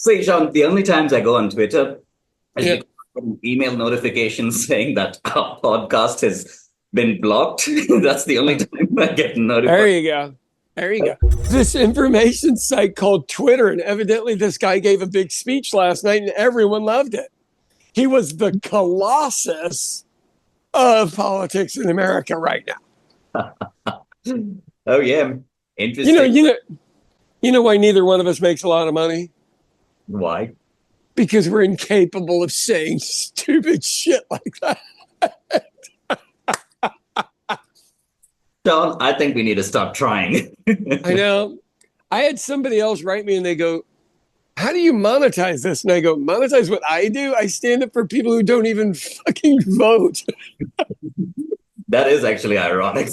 See, Sean, the only times I go on Twitter is Yeah. because I get an email notifications saying that our podcast has been blocked. That's the only time I get There notified. you go. There you go. This information site called Twitter, and evidently this guy gave a big speech last night, and everyone loved it. He was the colossus of politics in America right now. Oh, yeah. You know, Interesting. you know, you know why neither one of us makes a lot of money? Why? Because we're incapable of saying stupid shit like that. Sean, I think we need to stop trying. I know. I had somebody else write me and they go, how do you monetize this? And I go, monetize what I do? I stand up for people who don't even fucking vote. That is actually ironic.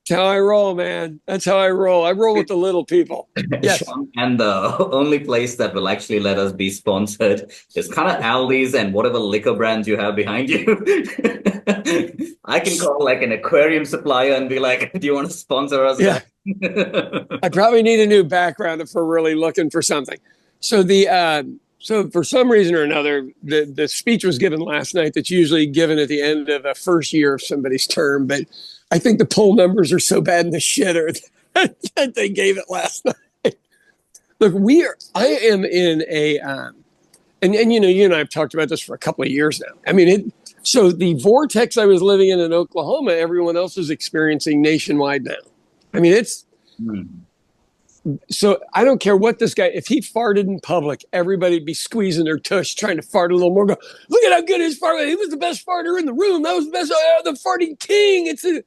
That's how I roll, man. That's how I roll. I roll with the little people. Yes. Sean, and the only place that will actually let us be sponsored is kind of Aldi's and whatever liquor brands you have behind you. I can call like an aquarium supplier and be like, do you want to sponsor us? Yeah. I probably need a new background if we're really looking for something. So so for some reason or another, the speech was given last night that's usually given at the end of a first year of somebody's term, but I think the poll numbers are so bad in the shitter that they gave it last night. Look, I am in a, and you know, you and I have talked about this for a couple of years now. I mean, so the vortex I was living in Oklahoma, everyone else is experiencing nationwide now. I mean, so I don't care what this guy, if he farted in public, everybody'd be squeezing their tush, trying to fart a little more. Go, look at how good his fart was. He was the best farter in the room. That was the best, the farting king. It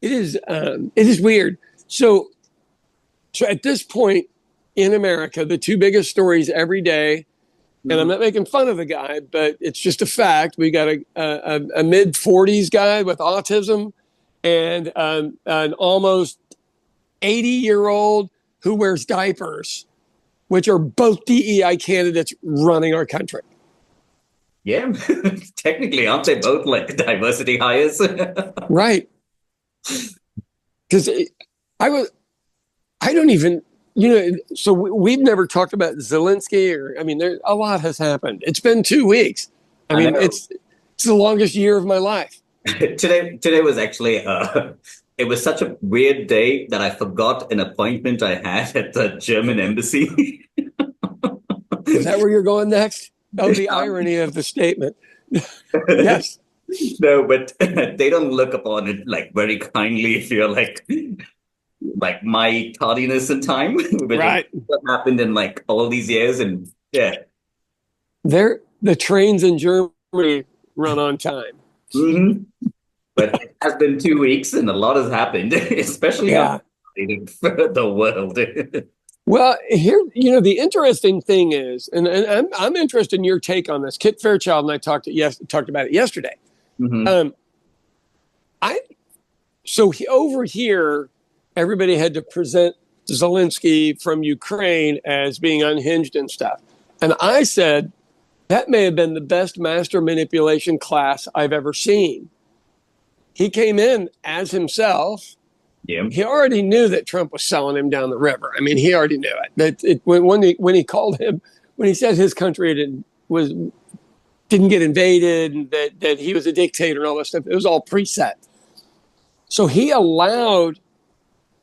is weird. So at this point in America, the two biggest stories every day, and I'm not making fun of the guy, but it's just a fact. We got a mid-40s guy with autism and an almost 80-year-old who wears diapers, which are both DEI candidates running our country. Yeah, technically, aren't they both like diversity hires? Right. Because I don't even, so we've never talked about Zelensky I mean, a lot has happened. It's been 2 weeks. I mean, it's the longest year of my life. Today was actually it was such a weird day that I forgot an appointment I had at the German embassy. Is that where you're going next? Oh, the irony of the statement. Yes. No, but they don't look upon it like very kindly if you're like my tardiness in time, which Right. is what happened in like all these years, and yeah. The trains in Germany run on time. Mm-hmm. But it has been 2 weeks and a lot has happened, especially for the world. Well, here, the interesting thing is, and I'm interested in your take on this. Kit Fairchild and I talked about it yesterday. Mm-hmm. Over here, everybody had to present Zelensky from Ukraine as being unhinged and stuff. And I said, that may have been the best master manipulation class I've ever seen. He came in as himself. Yeah. He already knew that Trump was selling him down the river. I mean, he already knew it. When he called him, when he said his country didn't get invaded, and that he was a dictator and all that stuff, it was all preset. So he allowed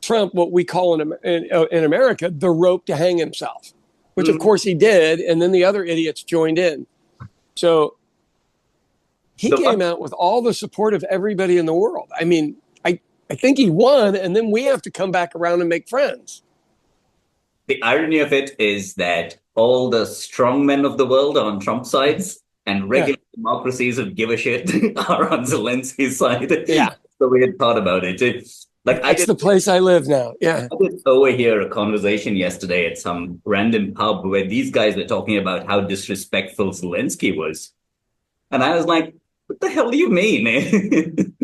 Trump, what we call in America, the rope to hang himself, which of course he did, and then the other idiots joined in. So he came out with all the support of everybody in the world. I mean, I think he won, and then we have to come back around and make friends. The irony of it is that all the strong men of the world are on Trump's sides, and regular democracies who give a shit are on Zelensky's side. Yeah. That's the weird part about it. That's the place I live now. Yeah. I did overhear a conversation yesterday at some random pub where these guys were talking about how disrespectful Zelensky was. And I was like, what the hell do you mean?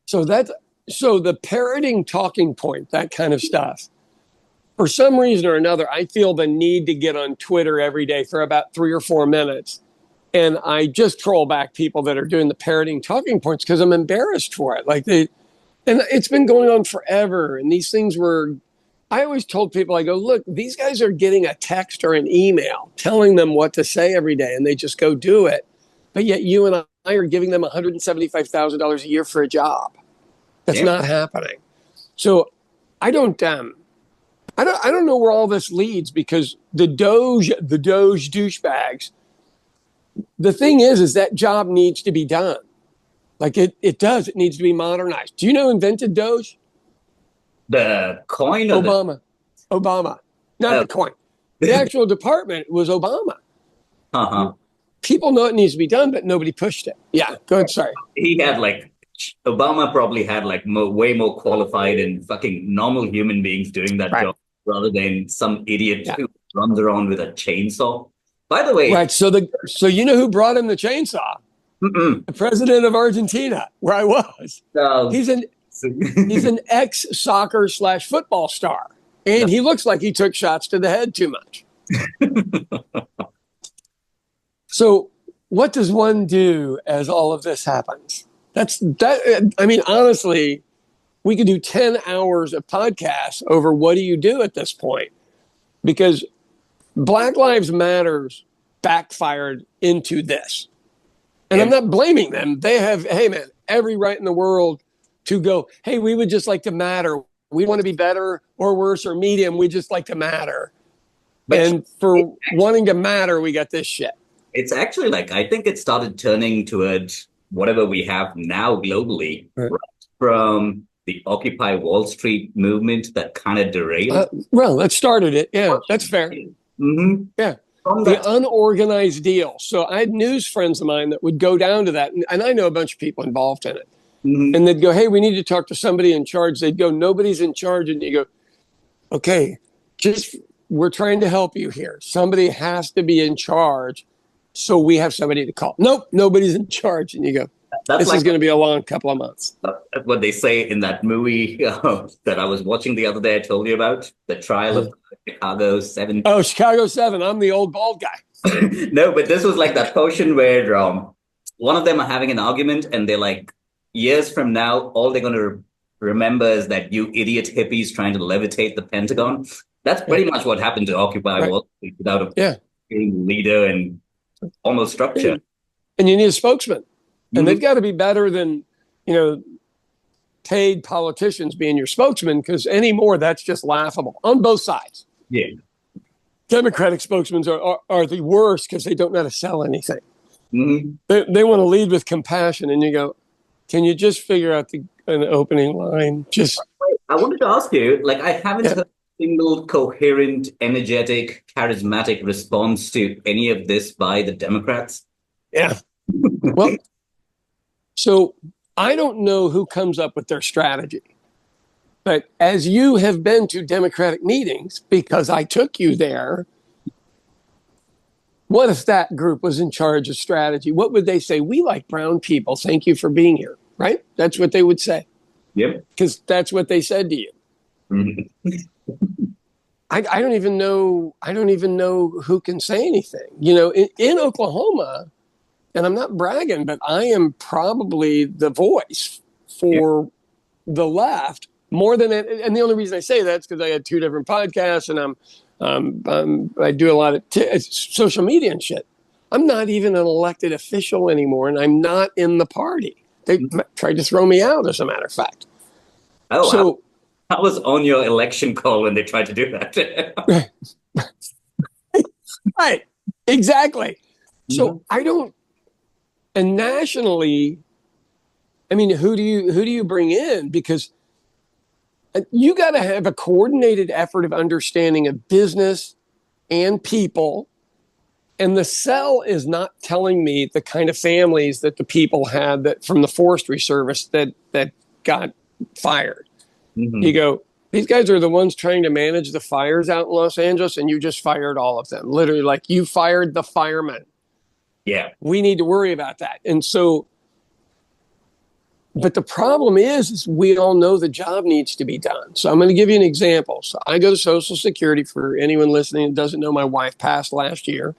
So the parroting talking point, that kind of stuff, for some reason or another, I feel the need to get on Twitter every day for about 3 or 4 minutes. And I just troll back people that are doing the parroting talking points because I'm embarrassed for it. And it's been going on forever. And these things were I always told people, I go, look, these guys are getting a text or an email telling them what to say every day, and they just go do it. But yet you and I are giving them $175,000 a year for a job. That's Yeah. not happening. So I don't I don't know where all this leads, because the Doge douchebags. The thing is that job needs to be done. Like it does. It needs to be modernized. Do you know who invented Doge? The coin or the Obama, not oh, the coin. The actual department was Obama. uh-huh. People know it needs to be done, but nobody pushed it. Yeah, go ahead. Sorry. He had like Obama probably had like way more qualified and fucking normal human beings doing that Right. job rather than some idiot Yeah. who runs around with a chainsaw. By the way, Right. So you know who brought him the chainsaw? mm-mm. The president of Argentina, where I was. No. He's an ex soccer / football star, and he looks like he took shots to the head too much. So what does one do as all of this happens? I mean, honestly, we could do 10 hours of podcasts over what do you do at this point, because Black Lives Matters backfired into this. And I'm not blaming them. They have, hey man, every right in the world to go, hey, we would just like to matter. We want to be better or worse or medium. We just like to matter. But and for wanting to matter, we got this shit. it's actually like, I think it started turning toward whatever we have now globally, right from the Occupy Wall Street movement that kind of derailed. Well, that started it. Yeah, that's fair. Mm-hmm. Yeah. The unorganized deal. So I had news friends of mine that would go down to that. And I know a bunch of people involved in it. Mm-hmm. And they'd go, hey, we need to talk to somebody in charge. They'd go, nobody's in charge. And you go, okay, we're trying to help you here. Somebody has to be in charge. So we have somebody to call. Nope, nobody's in charge. And you go, this is going to be a long couple of months. What they say in that movie that I was watching the other day, I told you about, the trial of Chicago 7. Oh, Chicago 7. I'm the old bald guy. No, but this was like that portion where one of them are having an argument and they're like, years from now, all they're going to remember is that you idiot hippies trying to levitate the Pentagon. That's pretty much what happened to Occupy Wall Street without a leader and almost structure. And you need a spokesman. And they've got to be better than, paid politicians being your spokesman, because anymore, that's just laughable on both sides. Yeah. Democratic spokesmen are the worst because they don't know how to sell anything. Mm-hmm. They want to lead with compassion. And you go, can you just figure out an opening line? I wanted to ask you, like, I haven't heard a single coherent, energetic, charismatic response to any of this by the Democrats. Yeah. Well, so I don't know who comes up with their strategy, but as you have been to Democratic meetings, because I took you there, what if that group was in charge of strategy? What would they say? We like brown people. Thank you for being here. Right? That's what they would say. Yep. Because that's what they said to you. Mm-hmm. I don't even know who can say anything. In Oklahoma, and I'm not bragging, but I am probably the voice for the left more than it. And the only reason I say that is because I had 2 different podcasts, and I do a lot of social media and shit. I'm not even an elected official anymore, and I'm not in the party. They tried to throw me out, as a matter of fact. Oh, so I was on your election call when they tried to do that. Right, exactly. So I don't. And nationally, I mean, who do you bring in? Because you got to have a coordinated effort of understanding of business and people. And the cell is not telling me the kind of families that the people had that from the Forestry Service that got fired. Mm-hmm. You go, these guys are the ones trying to manage the fires out in Los Angeles, and you just fired all of them. Literally, like, you fired the firemen. Yeah. We need to worry about that. And so, but the problem is we all know the job needs to be done. So I'm going to give you an example. So I go to Social Security. For anyone listening that doesn't know, my wife passed last year.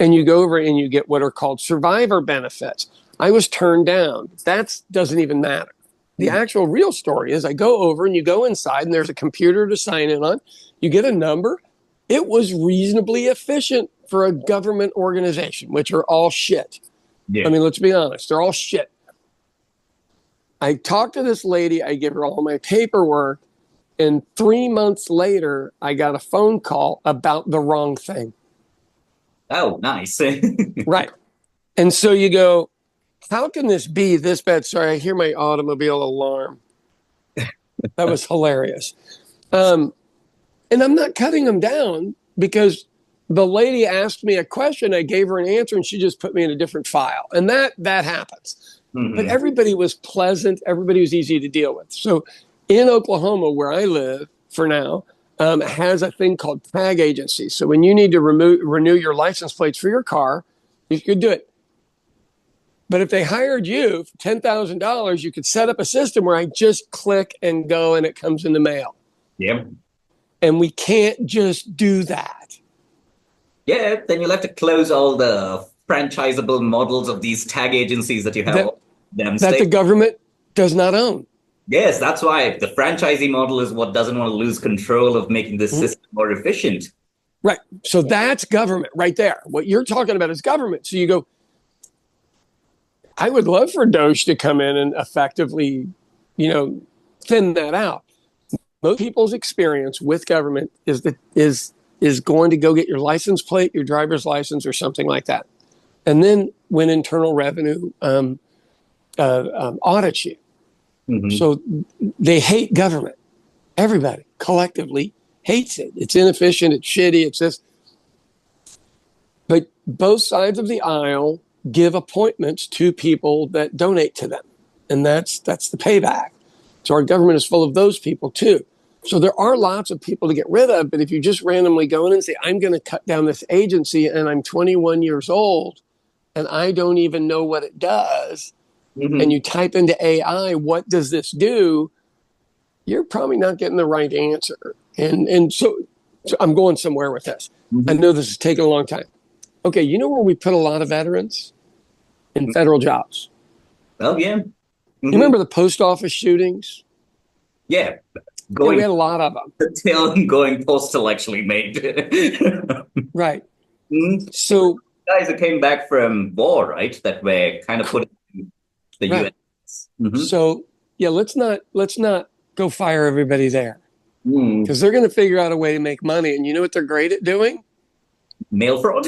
And you go over and you get what are called survivor benefits. I was turned down. That doesn't even matter. The actual real story is I go over and you go inside and there's a computer to sign in on. You get a number. It was reasonably efficient for a government organization, which are all shit. Yeah. I mean, let's be honest. They're all shit. I talked to this lady. I give her all my paperwork. And 3 months later, I got a phone call about the wrong thing. Oh, nice. Right. And so you go, how can this be this bad? Sorry, I hear my automobile alarm. That was hilarious. And I'm not cutting them down because the lady asked me a question. I gave her an answer and she just put me in a different file. And that happens. But everybody was pleasant. Everybody was easy to deal with. So in Oklahoma, where I live for now, has a thing called tag agency. So when you need to renew your license plates for your car, you could do it. But if they hired you for $10,000, you could set up a system where I just click and go and it comes in the mail. Yeah. And we can't just do that. Yeah, then you'll have to close all the franchisable models of these tag agencies that you have. That the government does not own. Yes, that's why the franchisee model is what doesn't want to lose control of making this system more efficient. Right. So that's government right there. What you're talking about is government. So you go, I would love for Doge to come in and effectively, thin that out. Most people's experience with government is going to go get your license plate, your driver's license, or something like that. And then when Internal Revenue audits you. So they hate government. Everybody collectively hates it. It's inefficient. It's shitty. It's this. But both sides of the aisle give appointments to people that donate to them. And that's the payback. So our government is full of those people too. So there are lots of people to get rid of, but if you just randomly go in and say, I'm going to cut down this agency and I'm 21 years old and I don't even know what it does, and you type into AI, what does this do? You're probably not getting the right answer. And so I'm going somewhere with this. I know this is taking a long time. Okay, you know where we put a lot of veterans? In federal jobs. Oh, yeah. You remember the post office shootings? Yeah. We had a lot of them. Until going postal actually made. Right. So guys that came back from war, right? That were kind of put in the US. So yeah, let's not go fire everybody there. Because they're going to figure out a way to make money. And you know what they're great at doing? Mail fraud.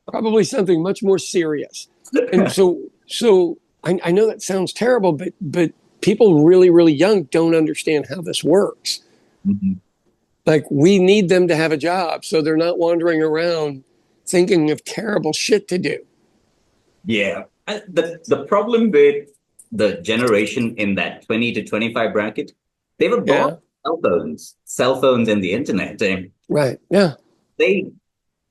Probably something much more serious. And so I know that sounds terrible, but people really, really young don't understand how this works. Like, we need them to have a job so they're not wandering around thinking of terrible shit to do. Yeah. The problem with the generation in that 20 to 25 bracket, they were born with cell phones and the internet. Right. Yeah. They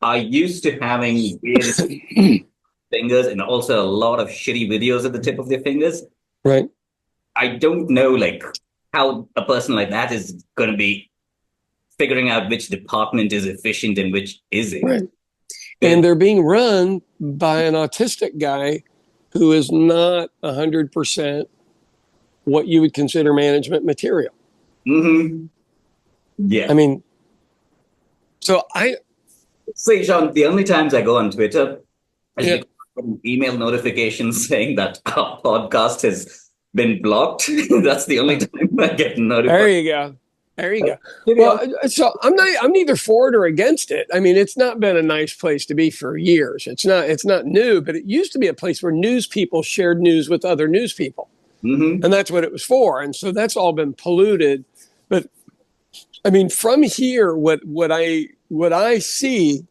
are used to having weird fingers and also a lot of shitty videos at the tip of their fingers. Right. I don't know, how a person like that is going to be figuring out which department is efficient and which isn't. Right. And they're being run by an autistic guy who is not 100% what you would consider management material. Yeah. I mean, so Say, Sean, the only times I go on Twitter, I get email notifications saying that our podcast has been blocked. That's the only time I get notified. There you go. Well, so I'm neither for it or against it. I mean, it's not been a nice place to be for years. It's not new, but it used to be a place where news people shared news with other news people. And that's what it was for. And so that's all been polluted. But I mean, from here, what I see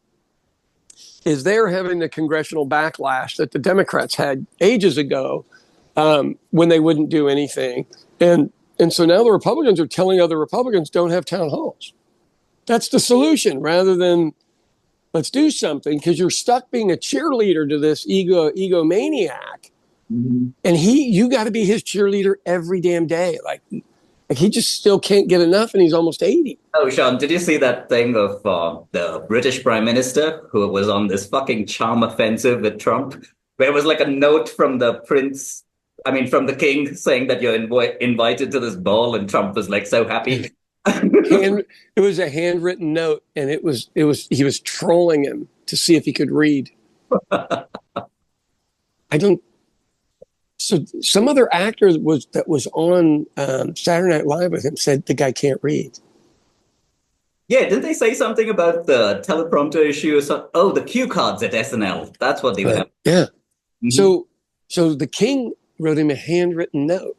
is they're having the congressional backlash that the Democrats had ages ago when they wouldn't do anything. And so now the Republicans are telling other Republicans, don't have town halls. That's the solution, rather than let's do something, because you're stuck being a cheerleader to this egomaniac. And you got to be his cheerleader every damn day. Like he just still can't get enough, and he's almost 80. Oh, Sean, did you see that thing of the British Prime Minister who was on this fucking charm offensive with Trump? Where it was like a note from the Prince I mean, from the king saying that you're invited to this ball, and Trump was like so happy. It was a handwritten note, and he was trolling him to see if he could read. I don't. So some other actor that was on Saturday Night Live with him said the guy can't read. Yeah, didn't they say something about the teleprompter issue or something? Oh, the cue cards at SNL. That's what they would have. Yeah. Mhm. So the king wrote him a handwritten note,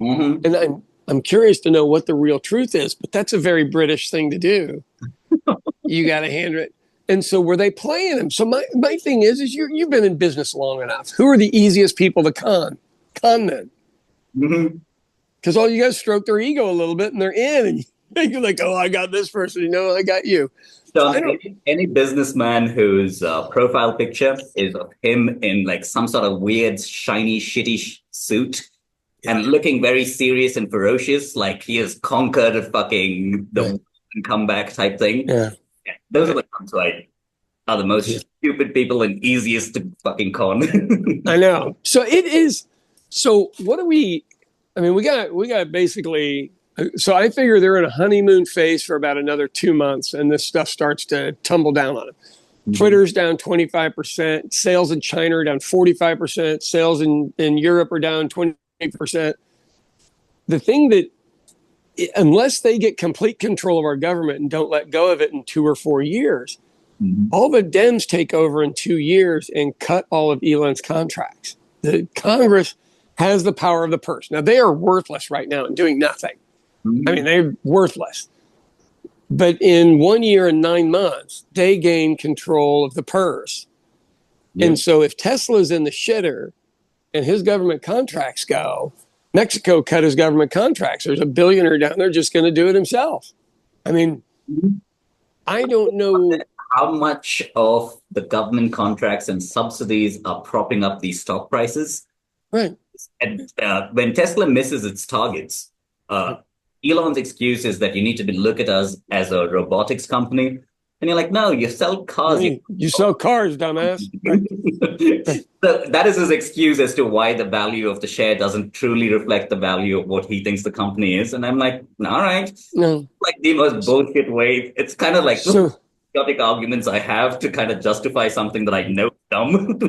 Mhm. and I'm curious to know what the real truth is. But that's a very British thing to do. You got a handwritten. And so were they playing him? So my thing is you've been in business long enough. Who are the easiest people to con? Con men. Mhm. Because all you guys stroke their ego a little bit and they're in. And you're like, oh, I got this person. You know, I got you. So John, any businessman whose profile picture is of him in like some sort of weird, shiny, shitty suit and looking very serious and ferocious, like he has conquered a fucking the comeback type thing. Yeah. Those are the ones who are the most stupid people and easiest to fucking con. I know. So it is. So what do we? I mean, we got basically. So I figure they're in a honeymoon phase for about another 2 months, and this stuff starts to tumble down on them. Mm-hmm. Twitter's down 25%. Sales in China are down 45%. Sales in Europe are down 20%. The thing that, unless they get complete control of our government and don't let go of it in 2 or 4 years, all the Dems take over in 2 years and cut all of Elon's contracts. The Congress has the power of the purse. Now, they are worthless right now and doing nothing. I mean, they're worthless. But in 1 year and 9 months, they gain control of the purse. Yep. And so if Tesla's in the shitter and his government contracts go, Mexico cut his government contracts. There's a billionaire down there just going to do it himself. I mean, I don't know how much of the government contracts and subsidies are propping up these stock prices. Right. And when Tesla misses its targets, Elon's excuse is that you need to look at us as a robotics company. And you're like, no, you sell cars. You sell cars, dumbass. So that is his excuse as to why the value of the share doesn't truly reflect the value of what he thinks the company is. And I'm like, all right. No. Like the most bullshit way. It's kind of like idiotic arguments I have to kind of justify something that I know is dumb.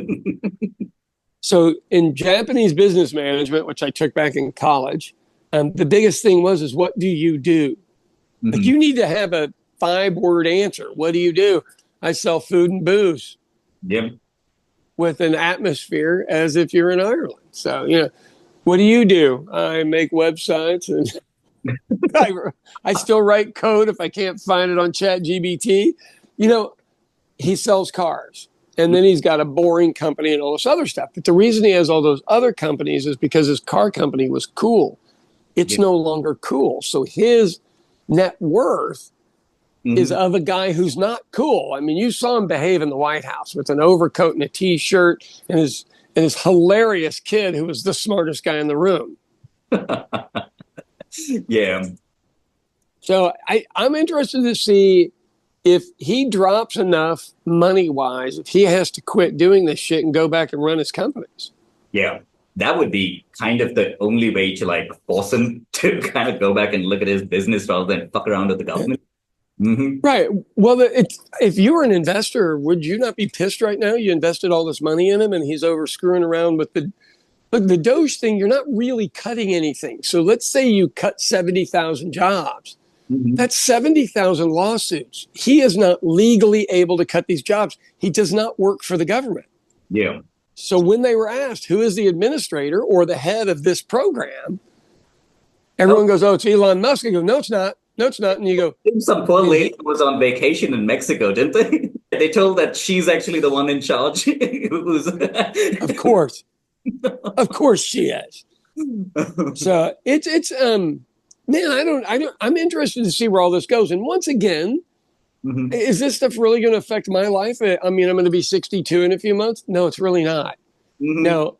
So in Japanese business management, which I took back in college, the biggest thing is what do you do? Mm-hmm. Like you need to have a 5-word answer. What do you do? I sell food and booze. Yep. With an atmosphere as if you're in Ireland. So, you know, what do you do? I make websites and I still write code if I can't find it on ChatGPT. You know, he sells cars. And then he's got a boring company and all this other stuff. But the reason he has all those other companies is because his car company was cool. It's no longer cool. So his net worth is of a guy who's not cool. I mean, you saw him behave in the White House with an overcoat and a T-shirt and his hilarious kid who was the smartest guy in the room. Yeah. So I'm interested to see if he drops enough money-wise, if he has to quit doing this shit and go back and run his companies. Yeah. That would be kind of the only way to like force him to kind of go back and look at his business rather than fuck around with the government. Mm-hmm. Right. Well, if you were an investor, would you not be pissed right now? You invested all this money in him and he's over screwing around with the Doge thing. You're not really cutting anything. So let's say you cut 70,000 jobs. Mm-hmm. That's 70,000 lawsuits. He is not legally able to cut these jobs. He does not work for the government. Yeah. So when they were asked who is the administrator or the head of this program, everyone goes, oh, it's Elon Musk. You go, no, it's not. No, it's not. And you go, some poor lady was on vacation in Mexico, didn't they? They told that she's actually the one in charge. Of course. Of course she is. So it's man, I'm interested to see where all this goes. And once again, is this stuff really going to affect my life? I mean, I'm going to be 62 in a few months. No, it's really not. Mm-hmm. Now,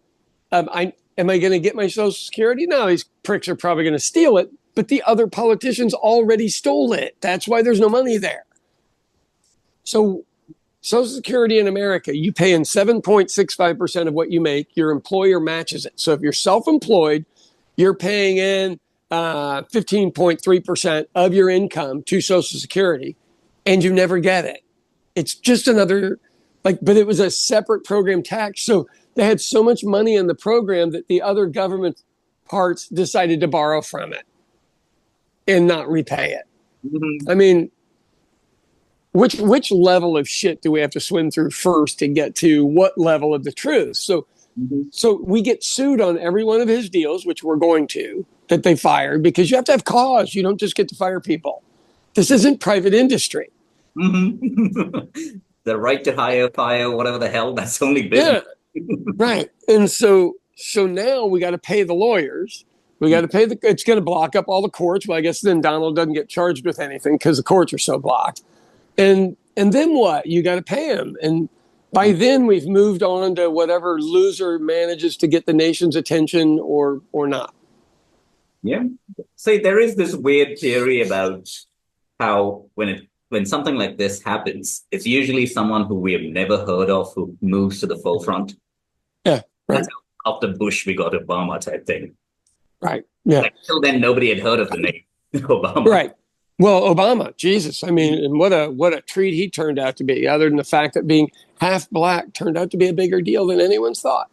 am I going to get my Social Security? No, these pricks are probably going to steal it. But the other politicians already stole it. That's why there's no money there. So Social Security in America, you pay in 7.65% of what you make. Your employer matches it. So if you're self-employed, you're paying in 15.3% of your income to Social Security, and you never get it. It's just another, but it was a separate program tax. So they had so much money in the program that the other government parts decided to borrow from it and not repay it. Mm-hmm. I mean, which level of shit do we have to swim through first to get to what level of the truth? So we get sued on every one of his deals, which we're going to, that they fired, because you have to have cause. You don't just get to fire people. This isn't private industry. Mm-hmm. The right to hire, fire, whatever the hell, that's only business. Yeah, right. And so now we got to pay the lawyers. We got to pay it's going to block up all the courts. Well, I guess then Donald doesn't get charged with anything because the courts are so blocked. And then what? You got to pay him. And by then we've moved on to whatever loser manages to get the nation's attention or not. Yeah. See, there is this weird theory about how when something like this happens, it's usually someone who we have never heard of who moves to the forefront. Yeah. Right. That's how after Bush we got Obama type thing. Right. Yeah. Like, till then nobody had heard of the name Obama. Right. Well, Obama, Jesus. I mean, and what a treat he turned out to be, other than the fact that being half black turned out to be a bigger deal than anyone's thought.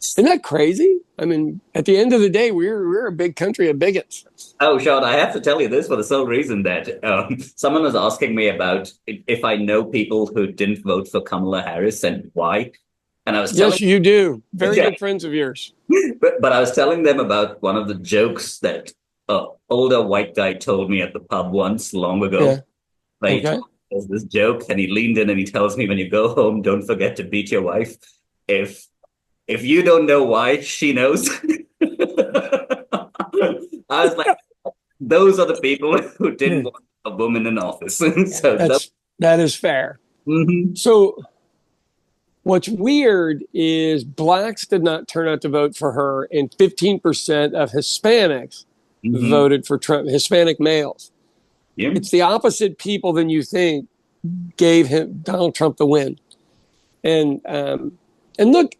Isn't that crazy? I mean, at the end of the day, we're a big country of bigots. Oh, Sean, I have to tell you this for the sole reason that someone was asking me about if I know people who didn't vote for Kamala Harris and why. And I was yes, you do. Very yeah. good friends of yours. But I was telling them about one of the jokes that an older white guy told me at the pub once long ago. Yeah. Like, okay. There's this joke, and he leaned in and he tells me, when you go home, don't forget to beat your wife. If you don't know why, she knows. I was like, those are the people who didn't want a woman in office. So that is fair. Mm-hmm. So what's weird is blacks did not turn out to vote for her, and 15% of Hispanics voted for Trump, Hispanic males. Yeah. It's the opposite people than you think gave him Donald Trump the win. And look,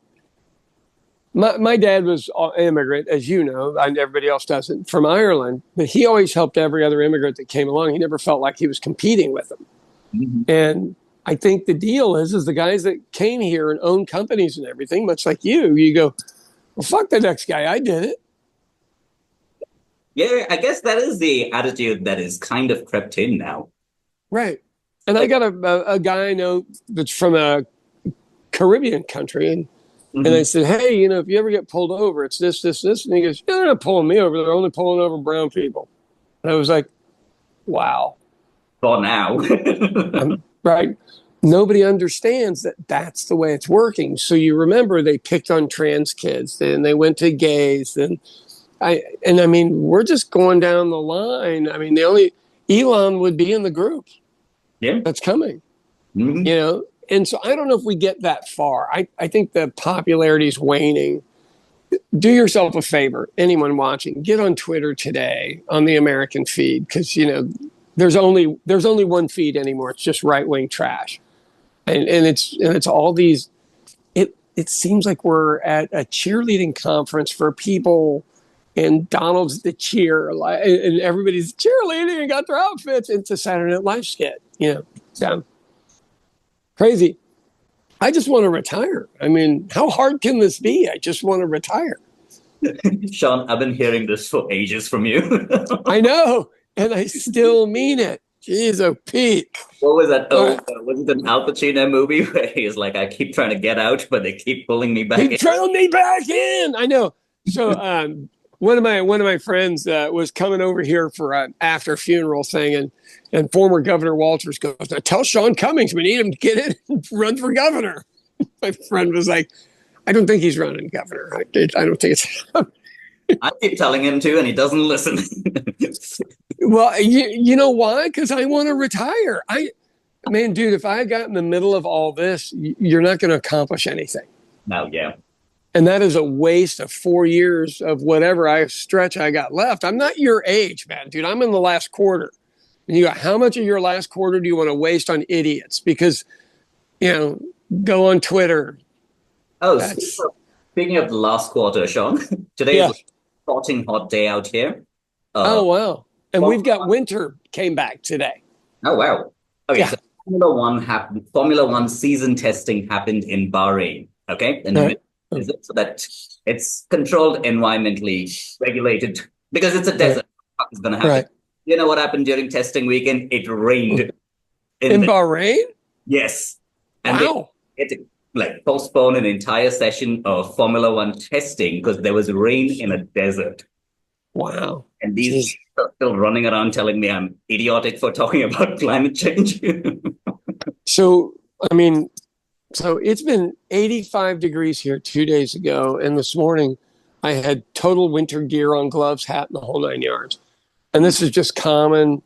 my dad was an immigrant, as you know, everybody else doesn't, from Ireland, but he always helped every other immigrant that came along. He never felt like he was competing with them. Mm-hmm. And I think the deal is the guys that came here and own companies and everything, much like you go, well, fuck the next guy. I did it. Yeah, I guess that is the attitude that is kind of crept in now. Right. And I got a guy I know that's from a Caribbean country, and I said, hey, if you ever get pulled over, it's this. And he goes, yeah, they're not pulling me over. They're only pulling over brown people. And I was like, wow. For now. Right. Nobody understands that that's the way it's working. So you remember they picked on trans kids, then they went to gays, I mean, we're just going down the line. I mean, the only Elon would be in the group. Yeah. That's coming. Mm-hmm. And so I don't know if we get that far. I think the popularity is waning. Do yourself a favor, anyone watching, get on Twitter today on the American feed, because there's only one feed anymore. It's just right-wing trash, and it's all these. It seems like we're at a cheerleading conference for people, and Donald's the cheer, and everybody's cheerleading and got their outfits. It's a Saturday Night Live skit, so crazy. I just want to retire. I mean, how hard can this be? I just want to retire. Sean, I've been hearing this for ages from you. I know, and I still mean it. Jeez, oh, Pete. What was that? Was it an Al Pacino movie where he's like, I keep trying to get out, but they keep pulling me back in? Keep pulling me back in. I know. So one of my friends was coming over here for an after funeral thing, and former Governor Walters goes, now tell Sean Cummings we need him to get in and run for governor. My friend was like, I don't think he's running governor. I don't think it's. I keep telling him to, and he doesn't listen. Well, you know why? Because I want to retire. Man, dude, if I got in the middle of all this, you're not going to accomplish anything. No, yeah. And that is a waste of 4 years of whatever stretch I got left. I'm not your age, man, dude. I'm in the last quarter. And you go, how much of your last quarter do you want to waste on idiots? Because, go on Twitter. Oh, That's, speaking of the last quarter, Sean, today is yeah. a scorching hot day out here. Oh, Uh, wow. And we've Formula got One- winter came back today. oh wow. Okay, Yeah. so Formula One happened. Formula One season testing happened in Bahrain. Okay, in the Right. middle desert, so that it's controlled, environmentally regulated because it's a Right. desert. What is going to happen? Right. You know what happened during testing weekend? It rained in In the Bahrain? yes, and they Wow. had to like postpone an entire session of Formula One testing because there was rain in a desert. Wow. And these Jeez. are still running around telling me I'm idiotic for talking about climate change. So, I mean, so it's been 85 degrees here 2 days ago. And this morning I had total winter gear on, gloves, hat, and the whole 9 yards. And this is just common,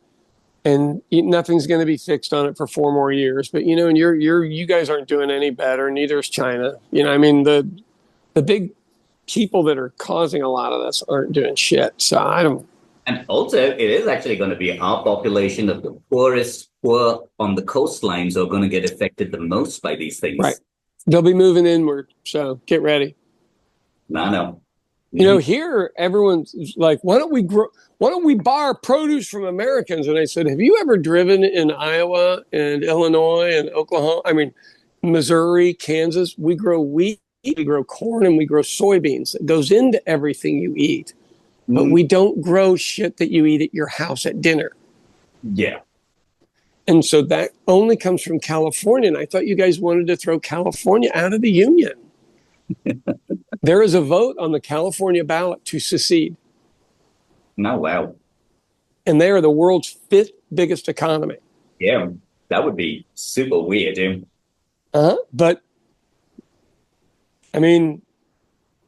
and nothing's going to be fixed on it for 4 more years. But, and you guys aren't doing any better. Neither is China. I mean, the big people that are causing a lot of this aren't doing shit. So I don't. And also, it is actually going to be our population of the poor on the coastlines are going to get affected the most by these Right. things. They'll be moving inward. So get ready. No. Here everyone's like, why don't we buy our produce from Americans? And I said, have you ever driven in Iowa and Illinois and Oklahoma? I mean, Missouri, Kansas, we grow wheat, we grow corn, and we grow soybeans. It goes into everything you eat. But we don't grow shit that you eat at your house at dinner. Yeah. And so that only comes from California. And I thought you guys wanted to throw California out of the union. There is a vote on the California ballot to secede. No, wow. And they are the world's fifth biggest economy. Yeah, that would be super weird. But, I mean,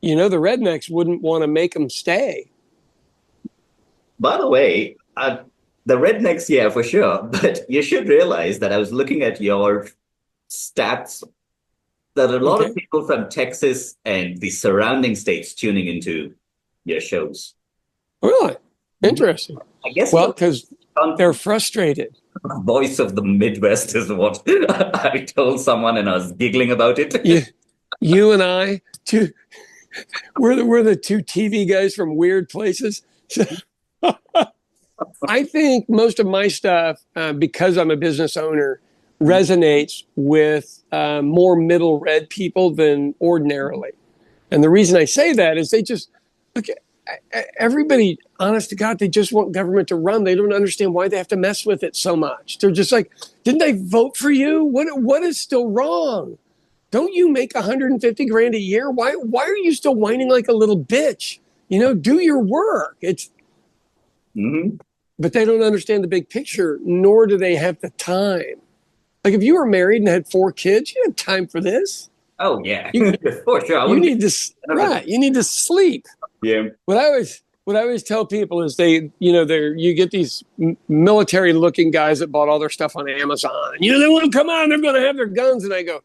the rednecks wouldn't want to make them stay. By the way, the rednecks, yeah, for sure. But you should realize that I was looking at your stats that a lot of people from Texas and the surrounding states tuning into your shows. Really? Interesting. I guess because they're frustrated. Voice of the Midwest is what I told someone, and I was giggling about it. You and I, we're the two TV guys from weird places. I think most of my stuff, because I'm a business owner, resonates with more middle red people than ordinarily. And the reason I say that is they just look. Everybody, honest to God, they just want government to run. They don't understand why they have to mess with it so much. They're just like, didn't they vote for you? What is still wrong? Don't you make 150 grand a year? Why are you still whining like a little bitch? Do your work. But they don't understand the big picture, nor do they have the time. Like if you were married and had 4 kids, you have time for this. Oh yeah, for sure. You need to You need to sleep. Yeah. What I always tell people is you get these military looking guys that bought all their stuff on Amazon. They want to come on, they're going to have their guns, and I go,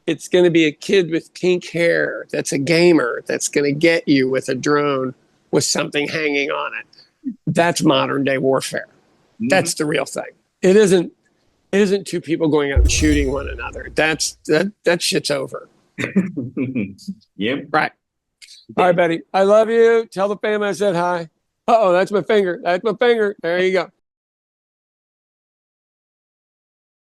it's going to be a kid with pink hair that's a gamer that's going to get you with a drone with something hanging on it. That's modern day warfare. That's the real thing. It isn't two people going out and shooting one another. That shit's over. Yeah. Right. All right, Betty. I love you. Tell the fam I said hi. Uh-oh, that's my finger. There you go.